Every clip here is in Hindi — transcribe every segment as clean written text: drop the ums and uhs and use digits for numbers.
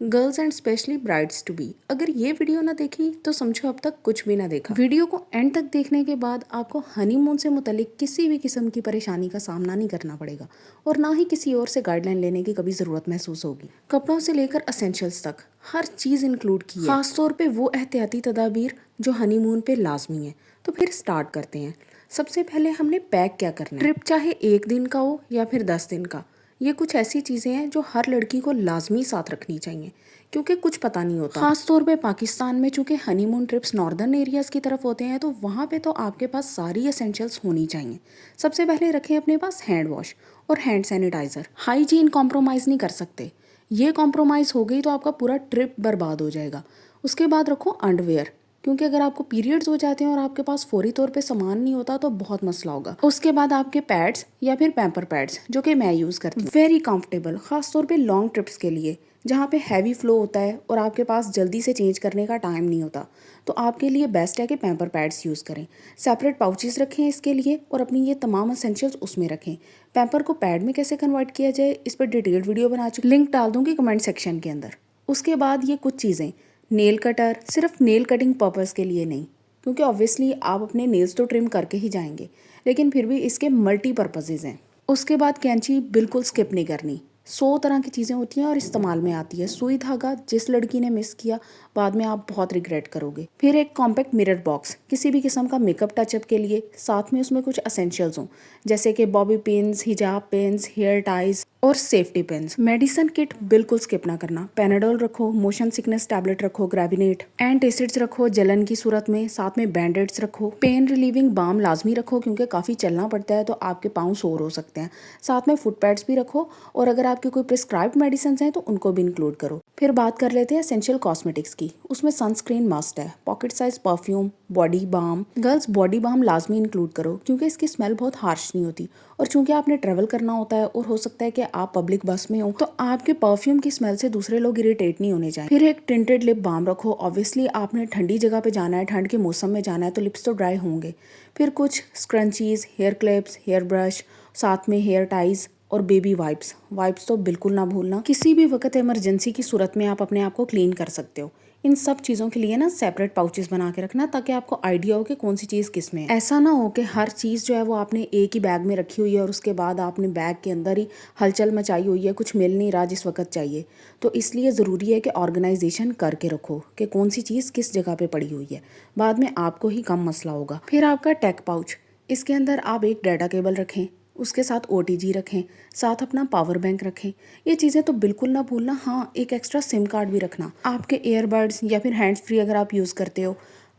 Girls and specially brides to be, अगर ये वीडियो ना देखी तो समझो अब तक कुछ भी ना देखा। वीडियो को एंड तक देखने के बाद आपको हनीमून से मुतालिक किसी भी किस्म की परेशानी का सामना नहीं करना पड़ेगा और ना ही किसी और से गाइडलाइन लेने की कभी ज़रूरत महसूस होगी। कपड़ों से लेकर असेंशियल्स तक हर चीज़ इंक्लूड की है, खासतौर पे वो एहतियाती तदाबीर जो हनीमून पे लाजमी है। तो फिर स्टार्ट करते हैं। सबसे पहले हमने पैक क्या करना है। ट्रिप चाहे 1 दिन का हो या फिर 10 दिन का, ये कुछ ऐसी चीज़ें हैं जो हर लड़की को लाजमी साथ रखनी चाहिए, क्योंकि कुछ पता नहीं होता। खास तौर पे पाकिस्तान में चूंकि हनीमून ट्रिप्स नॉर्दर्न एरियाज़ की तरफ होते हैं, तो वहाँ पे तो आपके पास सारी एसेंशियल्स होनी चाहिए। सबसे पहले रखें अपने पास हैंड वॉश और हैंड सैनिटाइज़र। हाइजीन कॉम्प्रोमाइज़ नहीं कर सकते, ये कॉम्प्रोमाइज़ हो गई तो आपका पूरा ट्रिप बर्बाद हो जाएगा। उसके बाद रखो अंडरवेयर, क्योंकि अगर आपको पीरियड्स हो जाते हैं और आपके पास फौरी तौर पे सामान नहीं होता तो बहुत मसला होगा। उसके बाद आपके पैड्स या फिर पैम्पर पैड्स, जो कि मैं यूज़ करती हूँ, वेरी कंफर्टेबल, खास तौर पे लॉन्ग ट्रिप्स के लिए जहाँ पे हैवी फ्लो होता है और आपके पास जल्दी से चेंज करने का टाइम नहीं होता, तो आपके लिए बेस्ट है कि पैम्पर पैड्स यूज़ करें। सेपरेट पाउचेस रखें इसके लिए और अपनी ये तमाम एसेंशियल्स उसमें रखें। पैम्पर को पैड में कैसे कन्वर्ट किया जाए, इस पर डिटेल्ड वीडियो बना चुकी, लिंक डाल दूंगी कमेंट सेक्शन के अंदर। उसके बाद ये कुछ चीज़ें, नेल कटर सिर्फ नेल कटिंग पर्पज़ के लिए नहीं, क्योंकि ऑब्वियसली आप अपने नेल्स तो ट्रिम करके ही जाएंगे, लेकिन फिर भी इसके मल्टी पर्पजेज़ हैं। उसके बाद कैंची बिल्कुल स्किप नहीं करनी। 100 तरह की चीज़ें होती हैं और इस्तेमाल में आती है। सुई धागा जिस लड़की ने मिस किया, बाद में आप बहुत रिग्रेट करोगे। फिर एक कॉम्पैक्ट मिरर बॉक्स किसी भी किस्म का मेकअप टचअप के लिए, साथ में उसमें कुछ असेंशियल्स हों, जैसे कि बॉबी पिन्स, हिजाब पिन्स, हेयर टाइज और सेफ्टी पिन्स। मेडिसिन किट बिल्कुल स्किप ना करना। पैनाडोल रखो, मोशन सिकनेस टैबलेट रखो, ग्रेविनेट, एंटासिड्स रखो जलन की सूरत में, साथ में बैंडेड्स रखो, पेन रिलीविंग बाम लाजमी रखो, क्योंकि काफ़ी चलना पड़ता है तो आपके पाँव सोर हो सकते हैं। साथ में फुट पैड्स भी रखो, और अगर आपके कोई प्रिस्क्राइब्ड मेडिसिन हैं तो उनको भी इंक्लूड करो। फिर बात कर लेते हैं एसेंशियल कॉस्मेटिक्स की। उसमें सनस्क्रीन मस्ट है, pocket size perfume, body balm. Girls body balm लाजमी इंक्लूड करो, क्योंकि इसकी स्मेल बहुत हार्श नहीं होती, और चूंकि आपने ट्रेवल करना होता है और हो सकता है कि आप पब्लिक बस में हो, तो आपके परफ्यूम की स्मेल से दूसरे लोग इरिटेट नहीं होने चाहिए। फिर एक टिंटेड लिप बाम रखो। ऑब्वियसली आपने ठंडी जगह पे जाना है, ठंड के मौसम में जाना है, तो लिप्स तो ड्राई होंगे। फिर कुछ scrunchies, hair clips, hair brush, साथ में हेयर टाइज और बेबी वाइप्स तो बिल्कुल ना भूलना। किसी भी वक्त इमरजेंसी की सूरत में आप अपने आप को क्लीन कर सकते हो। इन सब चीज़ों के लिए ना सेपरेट पाउचेस बना के रखना, ताकि आपको आइडिया हो कि कौन सी चीज़ किस में है। ऐसा ना हो कि हर चीज़ जो है वो आपने एक ही बैग में रखी हुई है और उसके बाद आपने बैग के अंदर ही हलचल मचाई हुई है, कुछ मिल नहीं रहा जिस वक्त चाहिए। तो इसलिए ज़रूरी है कि ऑर्गेनाइजेशन करके रखो कि कौन सी चीज़ किस जगह पे पड़ी हुई है, बाद में आपको ही कम मसला होगा। फिर आपका टेक पाउच, इसके अंदर आप एक डाटा केबल रखें, उसके साथ OTG रखें, साथ अपना पावर बैंक रखें। ये चीज़ें तो बिल्कुल ना भूलना। हाँ, एक एक्स्ट्रा सिम कार्ड भी रखना, आपके ईयरबड्स या फिर हैंड्स फ्री अगर आप यूज़ करते हो।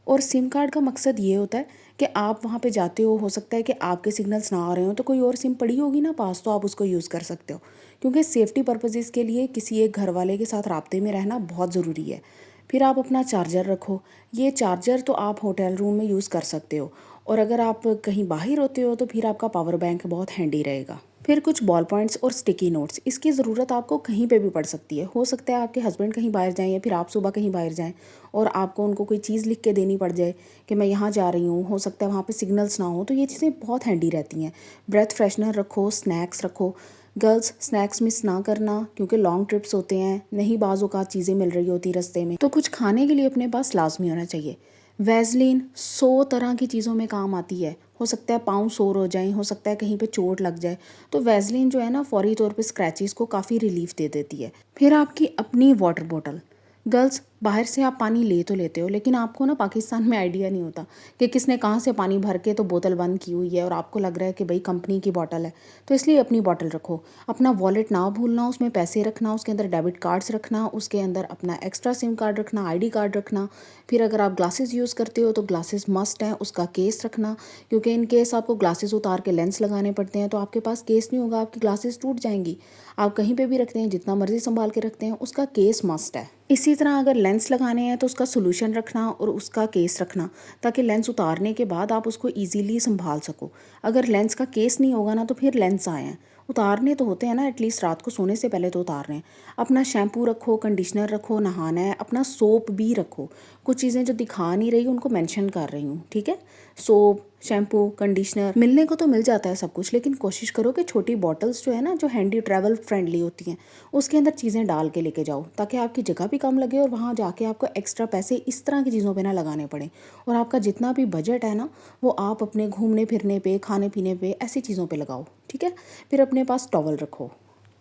और सिम कार्ड का मकसद ये होता है कि आप वहाँ पे जाते हो सकता है कि आपके सिग्नल्स ना आ रहे हो, तो कोई और सिम पड़ी होगी ना पास, तो आप उसको यूज़ कर सकते हो, क्योंकि सेफ्टी पर्पजेज़ के लिए किसी एक घर वाले के साथ राब्ते में रहना बहुत ज़रूरी है। फिर आप अपना चार्जर रखो। ये चार्जर तो आप होटल रूम में यूज़ कर सकते हो, और अगर आप कहीं बाहर होते हो तो फिर आपका पावर बैंक बहुत हैंडी रहेगा। फिर कुछ बॉल पॉइंट्स और स्टिकी नोट्स, इसकी ज़रूरत आपको कहीं पे भी पड़ सकती है। हो सकता है आपके हस्बैंड कहीं बाहर जाएं या फिर आप सुबह कहीं बाहर जाएं और आपको उनको कोई चीज़ लिख के देनी पड़ जाए कि मैं यहाँ जा रही हूँ, हो सकता है वहाँ पे सिग्नल्स ना हो, तो ये चीज़ें बहुत हैंडी रहती हैं। ब्रेथ फ्रेशनर रखो, स्नैक्स रखो। गर्ल्स स्नैक्स मिस ना करना, क्योंकि लॉन्ग ट्रिप्स होते हैं, नहीं बाज़ औक़ात चीज़ें मिल रही होती रास्ते में, तो कुछ खाने के लिए अपने पास लाजमी होना चाहिए। वैसलीन 100 तरह की चीज़ों में काम आती है। हो सकता है पाँव सोर हो जाएं, हो सकता है कहीं पे चोट लग जाए, तो वैसलीन जो है ना फौरी तौर पे स्क्रैचेस को काफ़ी रिलीफ दे देती है। फिर आपकी अपनी वाटर बॉटल। गर्ल्स बाहर से आप पानी ले तो लेते हो, लेकिन आपको ना पाकिस्तान में आइडिया नहीं होता कि किसने कहाँ से पानी भर के तो बोतल बंद की हुई है, और आपको लग रहा है कि भाई कंपनी की बोतल है, तो इसलिए अपनी बोतल रखो। अपना वॉलेट ना भूलना, उसमें पैसे रखना, उसके अंदर डेबिट कार्ड्स रखना, उसके अंदर अपना एक्स्ट्रा सिम कार्ड रखना, ID कार्ड रखना। फिर अगर आप ग्लासेस यूज़ करते हो तो ग्लासेस मस्ट हैं, उसका केस रखना, क्योंकि इन केस आपको ग्लासेस उतार के लेंस लगाने पड़ते हैं, तो आपके पास केस नहीं होगा, आपकी ग्लासेस टूट जाएंगी। आप कहीं पे भी रखते हैं, जितना मर्जी संभाल के रखते हैं, उसका केस मस्ट है। इसी तरह अगर लेंस लगाने हैं तो उसका सोल्यूशन रखना और उसका केस रखना, ताकि लेंस उतारने के बाद आप उसको ईजीली संभाल सको। अगर लेंस का केस नहीं होगा ना, तो फिर लेंस आए हैं, उतारने तो होते हैं ना, एटलीस्ट रात को सोने से पहले तो उतार रहे हैं। अपना शैम्पू रखो, कंडीशनर रखो, नहाना है, अपना सोप भी रखो। कुछ चीज़ें जो दिखा नहीं रही उनको मेंशन कर रही हूँ, ठीक है। सोप, शैम्पू, कंडीशनर, मिलने को तो मिल जाता है सब कुछ, लेकिन कोशिश करो कि छोटी बॉटल्स जो है ना, जो हैंडी ट्रैवल फ्रेंडली होती हैं, उसके अंदर चीज़ें डाल के लेके जाओ, ताकि आपकी जगह भी कम लगे और वहाँ जाके आपको एक्स्ट्रा पैसे इस तरह की चीज़ों पे ना लगाने पड़े। और आपका जितना भी बजट है ना, वो आप अपने घूमने फिरने पे, खाने पीने पे, ऐसी चीज़ों पे लगाओ, ठीक है। फिर अपने पास टॉवल रखो।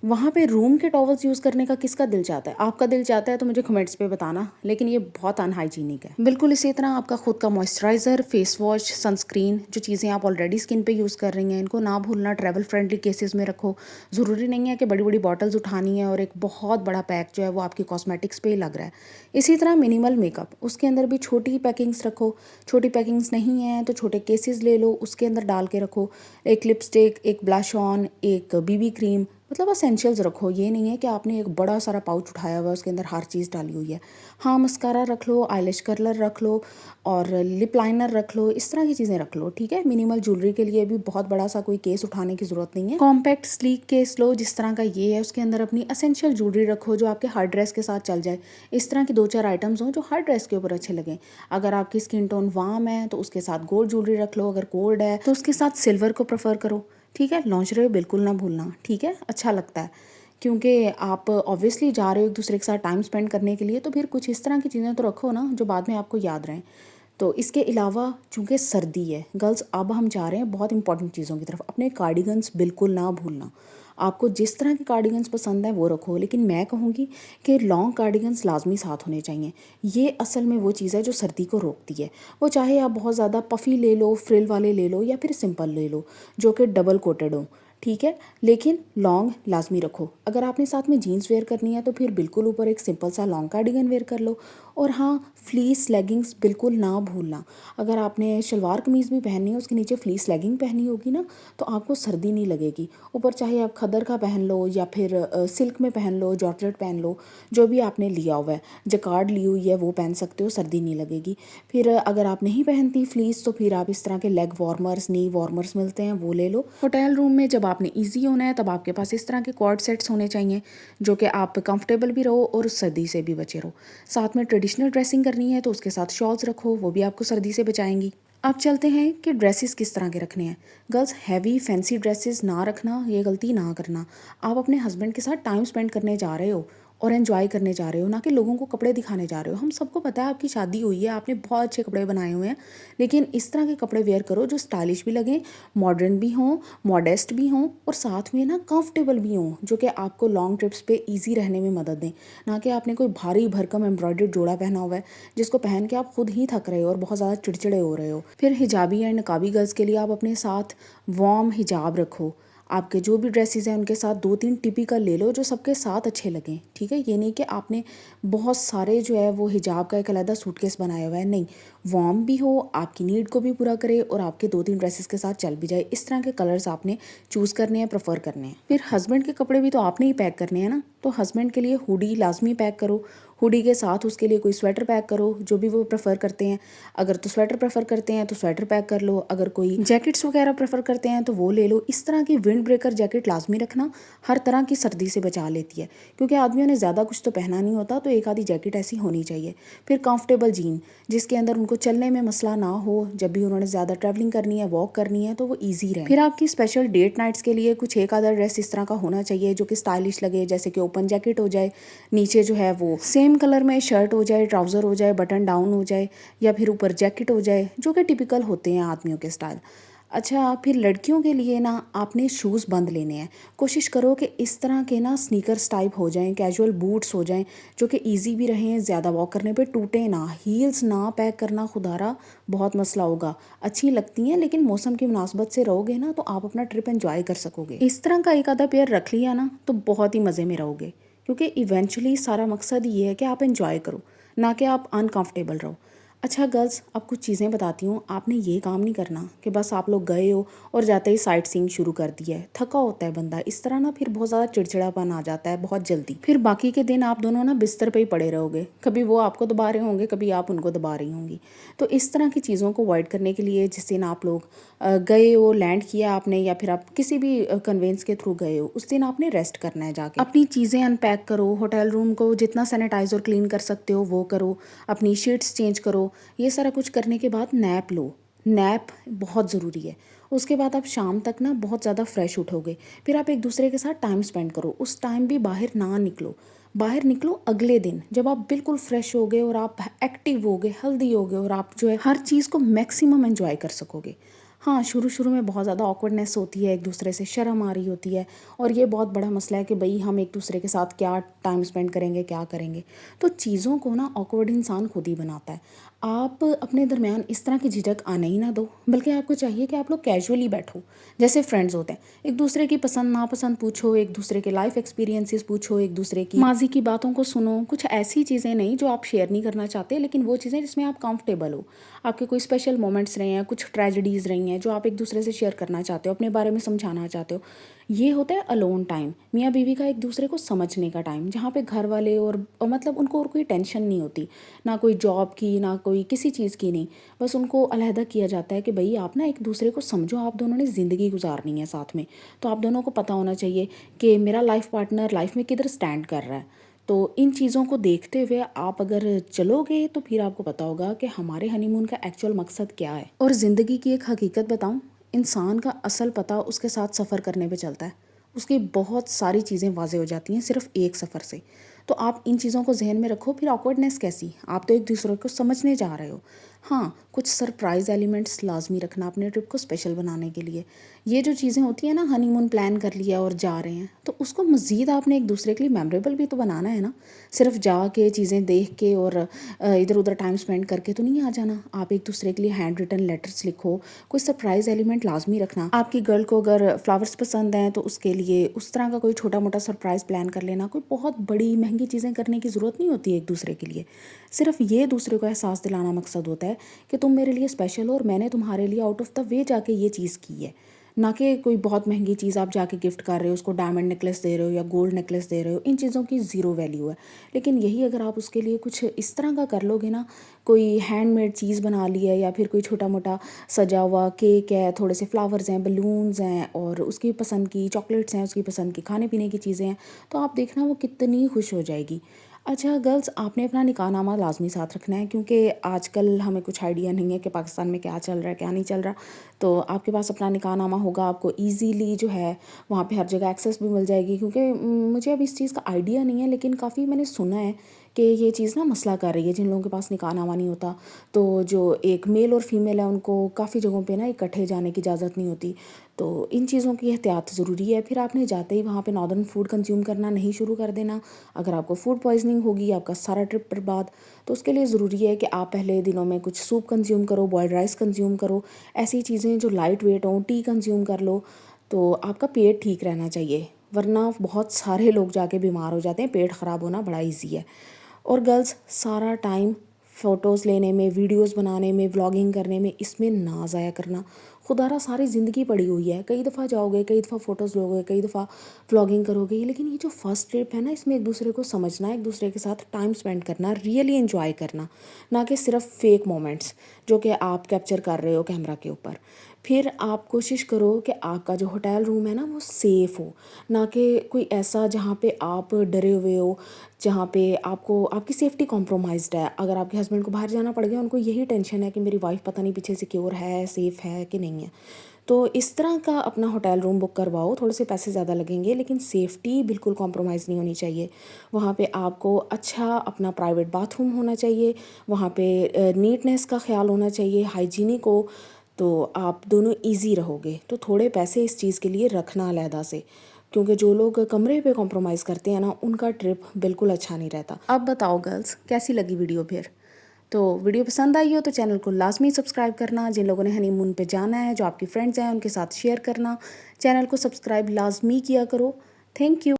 वहाँ पे रूम के टॉवल्स यूज़ करने का किसका दिल चाहता है? आपका दिल चाहता है तो मुझे कमेंट्स पे बताना, लेकिन ये बहुत अनहाइजीनिक है। बिल्कुल इसी तरह आपका खुद का मॉइस्चराइज़र, फेस वॉश, सनस्क्रीन, जो चीज़ें आप ऑलरेडी स्किन पे यूज़ कर रही हैं, इनको ना भूलना ट्रैवल फ्रेंडली केसेस में रखो। ज़रूरी नहीं है कि बड़ी बड़ी बॉटल्स उठानी है और एक बहुत बड़ा पैक जो है वो आपकी कॉस्मेटिक्स पे ही लग रहा है। इसी तरह मिनिमल मेकअप, उसके अंदर भी छोटी पैकिंग्स रखो। छोटी पैकिंग्स नहीं है तो छोटे केसेस ले लो, उसके अंदर डाल के रखो। एक लिपस्टिक, एक ब्लश ऑन, एक बीबी क्रीम, मतलब एसेंशियल्स रखो। ये नहीं है कि आपने एक बड़ा सारा पाउच उठाया हुआ है, उसके अंदर हर चीज़ डाली हुई है। हाँ, मस्कारा रख लो, आईलैश कर्लर रख लो और लिप लाइनर रख लो, इस तरह की चीज़ें रख लो, ठीक है। मिनिमल ज्वेलरी के लिए भी बहुत बड़ा सा कोई केस उठाने की ज़रूरत नहीं है। कॉम्पैक्ट स्लीक केस लो, जिस तरह का ये है, उसके अंदर अपनी एसेंशियल ज्वेलरी रखो जो आपके हर ड्रेस के साथ चल जाए। इस तरह की 2-4 आइटम्स हों जो हर ड्रेस के ऊपर अच्छे लगें। अगर आपकी स्किन टोन वार्म है तो उसके साथ गोल्ड ज्वेलरी रख लो, अगर कोल्ड है तो उसके साथ सिल्वर को प्रेफर करो, ठीक है। लॉन्जरे बिल्कुल ना भूलना, ठीक है, अच्छा लगता है, क्योंकि आप ऑब्वियसली जा रहे हो एक दूसरे के साथ टाइम स्पेंड करने के लिए, तो फिर कुछ इस तरह की चीज़ें तो रखो ना जो बाद में आपको याद रहें। तो इसके अलावा चूँकि सर्दी है गर्ल्स, अब हम जा रहे हैं बहुत इंपॉर्टेंट चीज़ों की तरफ। अपने कार्डिगन्स बिल्कुल ना भूलना। आपको जिस तरह के कार्डिगन्स पसंद है वो रखो, लेकिन मैं कहूँगी कि लॉन्ग कार्डिगन्स लाजमी साथ होने चाहिए। ये असल में वो चीज़ है जो सर्दी को रोकती है। वो चाहे आप बहुत ज़्यादा पफ़ी ले लो, फ्रिल वाले ले लो, या फिर सिंपल ले लो जो कि डबल कोटेड हो, ठीक है। लेकिन लॉन्ग लाजमी रखो। अगर आपने साथ में जीन्स वेयर करनी है तो फिर बिल्कुल ऊपर एक सिंपल सा लॉन्ग कार्डिगन वेयर कर लो। और हाँ, फ्लीस लेगिंग्स बिल्कुल ना भूलना। अगर आपने शलवार कमीज़ भी पहननी है, उसके नीचे फ्लीस लेगिंग पहनी होगी ना, तो आपको सर्दी नहीं लगेगी। ऊपर चाहे आप खद्दर का पहन लो या फिर सिल्क में पहन लो, जॉर्जेट पहन लो, जो भी आपने लिया हुआ है, जकार्ड ली हुई है वो पहन सकते हो, सर्दी नहीं लगेगी। फिर अगर आप नहीं पहनती फ्लीस तो फिर आप इस तरह के लेग वार्मर्स, नी वार्मर्स मिलते हैं, वो ले लो। होटल रूम में जब आपने ईजी होना है तब आपके पास इस तरह के कॉर्ड सेट्स होने चाहिए जो कि आप कंफर्टेबल भी रहो और सर्दी से भी बचे रहो। साथ में ट्रेडिशनल ड्रेसिंग करनी है तो उसके साथ शॉल्स रखो, वो भी आपको सर्दी से बचाएंगी। अब चलते हैं कि ड्रेसेस किस तरह के रखने हैं। गर्ल्स, हैवी फैंसी ड्रेसेस ना रखना, ये गलती ना करना। आप अपने हस्बैंड के साथ टाइम स्पेंड करने जा रहे हो और एंजॉय करने जा रहे हो, ना कि लोगों को कपड़े दिखाने जा रहे हो। हम सबको पता है आपकी शादी हुई है, आपने बहुत अच्छे कपड़े बनाए हुए हैं, लेकिन इस तरह के कपड़े वेयर करो जो स्टाइलिश भी लगें, मॉडर्न भी हों, मॉडेस्ट भी हों और साथ में ना कंफर्टेबल भी हों, जो कि आपको लॉन्ग ट्रिप्स पे ईजी रहने में मदद दें। ना कि आपने कोई भारी भरकम एम्ब्रॉयडर्ड जोड़ा पहना हुआ है जिसको पहन के आप खुद ही थक रहे हो और बहुत ज़्यादा चिड़चिड़े हो रहे हो। फिर हिजाबी एंड नकाबी गर्ल्स के लिए आप अपने साथ वार्म हिजाब रखो। आपके जो भी ड्रेसेस हैं उनके साथ 2-3 टिपिकल ले लो जो सबके साथ अच्छे लगें, ठीक है। ये नहीं कि आपने बहुत सारे जो है वो हिजाब का एक अलग सूटकेस बनाया हुआ है, नहीं। वार्म भी हो, आपकी नीड को भी पूरा करे और आपके 2-3 ड्रेसेस के साथ चल भी जाए। इस तरह के कलर्स आपने चूज़ करने हैं, प्रेफर करने हैं। फिर हस्बैंड के कपड़े भी तो आपने ही पैक करने हैं ना, तो हस्बैंड के लिए हुडी लाजमी पैक करो। हुडी के साथ उसके लिए कोई स्वेटर पैक करो जो भी वो प्रेफर करते हैं। अगर तो स्वेटर प्रेफर करते हैं तो स्वेटर पैक कर लो, अगर कोई जैकेट्स वगैरह प्रेफर करते हैं तो वो ले लो। इस तरह की विंड ब्रेकर जैकेट लाजमी रखना, हर तरह की सर्दी से बचा लेती है, क्योंकि आदमियों ने ज़्यादा कुछ तो पहना नहीं होता, तो एक आधी जैकेट ऐसी होनी चाहिए। फिर कंफर्टेबल जीन जिसके अंदर उनको चलने में मसला ना हो, जब भी उन्होंने ज़्यादा ट्रैवलिंग करनी है, वॉक करनी है, तो वो ईजी रहे। फिर आपकी स्पेशल डेट नाइट्स के लिए कुछ एक आधा ड्रेस इस तरह का होना चाहिए जो कि स्टाइलिश लगे, जैसे कि ओपन जैकेट हो जाए, नीचे जो है वो सेम कलर में शर्ट हो जाए, ट्राउज़र हो जाए, बटन डाउन हो जाए, या फिर ऊपर जैकेट हो जाए, जो कि टिपिकल होते हैं आदमियों के स्टाइल। अच्छा, फिर लड़कियों के लिए ना आपने शूज़ बंद लेने हैं। कोशिश करो कि इस तरह के ना स्नीकर्स टाइप हो जाएं, कैजुअल बूट्स हो जाएं जो कि इजी भी रहें, ज़्यादा वॉक करने पे टूटे ना। हील्स ना पैक करना, खुदारा बहुत मसला होगा। अच्छी लगती हैं लेकिन मौसम की मुनासबत से रहोगे ना तो आप अपना ट्रिप एंजॉय कर सकोगे। इस तरह का एक आधा पेयर रख लिया ना तो बहुत ही मज़े में रहोगे, क्योंकि इवेंचुअली सारा मकसद ये है कि आप एंजॉय करो, ना कि आप अनकंफर्टेबल रहो। अच्छा गर्ल्स, अब कुछ चीज़ें बताती हूँ। आपने ये काम नहीं करना कि बस आप लोग गए हो और जाते ही साइट सीइंग शुरू कर दिया है। थका होता है बंदा, इस तरह ना फिर बहुत ज़्यादा चिड़चिड़ापन आ जाता है बहुत जल्दी। फिर बाकी के दिन आप दोनों ना बिस्तर पे ही पड़े रहोगे, कभी वो आपको दबा रहे होंगे, कभी आप उनको दबा रही होंगी। तो इस तरह की चीज़ों को अवॉइड करने के लिए, जिस दिन आप लोग गए हो, लैंड किया आपने, या फिर आप किसी भी कन्वेंस के थ्रू गए हो, उस दिन आपने रेस्ट करना है। जाके अपनी चीज़ें अनपैक करो, होटल रूम को जितना सैनिटाइज और क्लीन कर सकते हो वो करो, अपनी शीट्स चेंज करो। ये सारा कुछ करने के बाद नैप लो, नैप बहुत ज़रूरी है। उसके बाद आप शाम तक ना बहुत ज़्यादा फ्रेश उठोगे। फिर आप एक दूसरे के साथ टाइम स्पेंड करो। उस टाइम भी बाहर ना निकलो। बाहर निकलो अगले दिन जब आप बिल्कुल फ्रेश होगे और आप एक्टिव होगे, हेल्दी होगे और आप जो है हर चीज़ को मैक्सिमम एंजॉय कर सकोगे। हाँ, शुरू शुरू में बहुत ज़्यादा ऑकवर्डनेस होती है, एक दूसरे से शर्म आ रही होती है और ये बहुत बड़ा मसला है कि भाई हम एक दूसरे के साथ क्या टाइम स्पेंड करेंगे, क्या करेंगे। तो चीज़ों को ना ऑकवर्ड इंसान खुद ही बनाता है। आप अपने दरमियान इस तरह की झिझक आने ही ना दो, बल्कि आपको चाहिए कि आप लोग कैजुअली बैठो जैसे फ्रेंड्स होते हैं। एक दूसरे की पसंद नापसंद पूछो, एक दूसरे के लाइफ एक्सपीरियंसेस पूछो, एक दूसरे की माजी की बातों को सुनो। कुछ ऐसी चीज़ें नहीं जो आप शेयर नहीं करना चाहते, लेकिन वो चीज़ें जिसमें आप कंफर्टेबल हो। आपके कोई स्पेशल मोमेंट्स रहे हैं, कुछ ट्रेजेडीज़ रही हैं जो आप एक दूसरे से शेयर करना चाहते हो, अपने बारे में समझाना चाहते हो। ये होता है अलोन टाइम, मियाँ बीवी का एक दूसरे को समझने का टाइम, जहाँ पे घर वाले और मतलब उनको और कोई टेंशन नहीं होती, ना कोई जॉब की, ना कोई किसी चीज़ की नहीं। बस उनको अलहदा किया जाता है कि भाई आप ना एक दूसरे को समझो, आप दोनों ने ज़िंदगी गुजारनी है साथ में। तो आप दोनों को पता होना चाहिए कि मेरा लाइफ पार्टनर लाइफ में किधर स्टैंड कर रहा है। तो इन चीज़ों को देखते हुए आप अगर चलोगे तो फिर आपको पता होगा कि हमारे हनीमून का एक्चुअल मकसद क्या है। और ज़िंदगी की एक हकीकत बताऊं, इंसान का असल पता उसके साथ सफ़र करने पे चलता है। उसकी बहुत सारी चीज़ें वाज़ेह हो जाती हैं सिर्फ एक सफ़र से। तो आप इन चीज़ों को जहन में रखो। फिर ऑकवर्डनेस कैसी, आप तो एक दूसरे को समझने जा रहे हो। हाँ, कुछ सरप्राइज़ एलिमेंट्स लाजमी रखना अपने ट्रिप को स्पेशल बनाने के लिए। ये जो चीज़ें होती हैं ना, हनीमून प्लान कर लिया और जा रहे हैं, तो उसको मज़ीद आपने एक दूसरे के लिए मेमोरेबल भी तो बनाना है ना। सिर्फ जा के चीज़ें देख के और इधर उधर टाइम स्पेंड करके तो नहीं आ जाना। आप एक दूसरे के लिए हैंड रिटन लेटर्स लिखो। कोई सरप्राइज़ एलिमेंट लाजमी रखना। आपकी गर्ल को अगर फ्लावर्स पसंद हैं तो उसके लिए उस तरह का कोई छोटा मोटा सरप्राइज़ प्लान कर लेना। कोई बहुत बड़ी महंगी चीज़ें करने की ज़रूरत नहीं होती है एक दूसरे के लिए। सिर्फ ये दूसरे को एहसास दिलाना मकसद होता है कि तुम मेरे लिए स्पेशल हो और मैंने तुम्हारे लिए आउट ऑफ द वे जाके ये चीज़ की है। ना कि कोई बहुत महंगी चीज़ आप जाके गिफ्ट कर रहे हो, उसको डायमंड नेकलेस दे रहे हो या गोल्ड नेकलेस दे रहे हो। इन चीज़ों की ज़ीरो वैल्यू है। लेकिन यही अगर आप उसके लिए कुछ इस तरह का कर लोगे ना, कोई हैंडमेड चीज़ बना ली है या फिर कोई छोटा मोटा सजा हुआ केक है, थोड़े से फ्लावर्स हैं, बलून्स हैं और उसकी पसंद की चॉकलेट्स हैं, उसकी पसंद की खाने पीने की चीज़ें हैं, तो आप देखना वो कितनी खुश हो जाएगी। अच्छा गर्ल्स, आपने अपना निकाहनामा लाजमी साथ रखना है, क्योंकि आजकल हमें कुछ आइडिया नहीं है कि पाकिस्तान में क्या चल रहा है क्या नहीं चल रहा। तो आपके पास अपना निकाहनामा होगा, आपको इजीली जो है वहाँ पे हर जगह एक्सेस भी मिल जाएगी। क्योंकि मुझे अब इस चीज़ का आइडिया नहीं है, लेकिन काफ़ी मैंने सुना है कि ये चीज़ ना मसला कर रही है जिन लोगों के पास निकाहनामा नहीं होता। तो जो एक मेल और फीमेल है उनको काफ़ी जगहों पे ना इकट्ठे जाने की इजाज़त नहीं होती। तो इन चीज़ों की एहतियात ज़रूरी है। फिर आपने जाते ही वहाँ पे नॉर्दर्न फूड कंज्यूम करना नहीं शुरू कर देना। अगर आपको फूड पॉइजनिंग होगी, आपका सारा ट्रिप बर्बाद। तो उसके लिए ज़रूरी है कि आप पहले दिनों में कुछ सूप कंज्यूम करो, बॉयल्ड राइस कंज्यूम करो, ऐसी चीज़ें जो लाइट वेट हों, टी कंज्यूम कर लो। तो आपका पेट ठीक रहना चाहिए, वरना बहुत सारे लोग जाके बीमार हो जाते हैं। पेट ख़राब होना बड़ा ईजी है। और गर्ल्स, सारा टाइम फ़ोटोज़ लेने में, वीडियोज़ बनाने में, व्लॉगिंग करने में, इसमें ना ज़ाया करना। खुदारा सारी ज़िंदगी पड़ी हुई है। कई दफ़ा जाओगे, कई दफ़ा फ़ोटोज़ लोगे, कई दफ़ा व्लॉगिंग करोगे, लेकिन ये जो फर्स्ट ट्रिप है ना, इसमें एक दूसरे को समझना, एक दूसरे के साथ टाइम स्पेंड करना, रियली एंजॉय करना, ना कि सिर्फ फेक मोमेंट्स जो कि आप कैप्चर कर रहे हो कैमरा के ऊपर। फिर आप कोशिश करो कि आपका जो होटल रूम है ना वो सेफ़ हो, ना कि कोई ऐसा जहाँ पे आप डरे हुए हो, जहाँ पे आपको आपकी सेफ्टी कॉम्प्रोमाइज़्ड है। अगर आपके हस्बैंड को बाहर जाना पड़ गया, उनको यही टेंशन है कि मेरी वाइफ पता नहीं पीछे सिक्योर है, सेफ़ है कि नहीं है। तो इस तरह का अपना होटल रूम बुक करवाओ। थोड़े से पैसे ज़्यादा लगेंगे, लेकिन सेफ्टी बिल्कुल कॉम्प्रोमाइज़ नहीं होनी चाहिए। वहाँ पे आपको अच्छा अपना प्राइवेट बाथरूम होना चाहिए, वहाँ पे नीटनेस का ख्याल होना चाहिए, हाइजीनिक हो। तो आप दोनों ईज़ी रहोगे। तो थोड़े पैसे इस चीज़ के लिए रखना अलहदा से, क्योंकि जो लोग कमरे पे कॉम्प्रोमाइज़ करते हैं ना, उनका ट्रिप बिल्कुल अच्छा नहीं रहता। अब बताओ गर्ल्स, कैसी लगी वीडियो फिर? तो वीडियो पसंद आई हो तो चैनल को लाजमी सब्सक्राइब करना। जिन लोगों ने हनीमून पे जाना है, जो आपकी फ्रेंड्स हैं, उनके साथ शेयर करना। चैनल को सब्सक्राइब लाजमी किया करो। Thank you.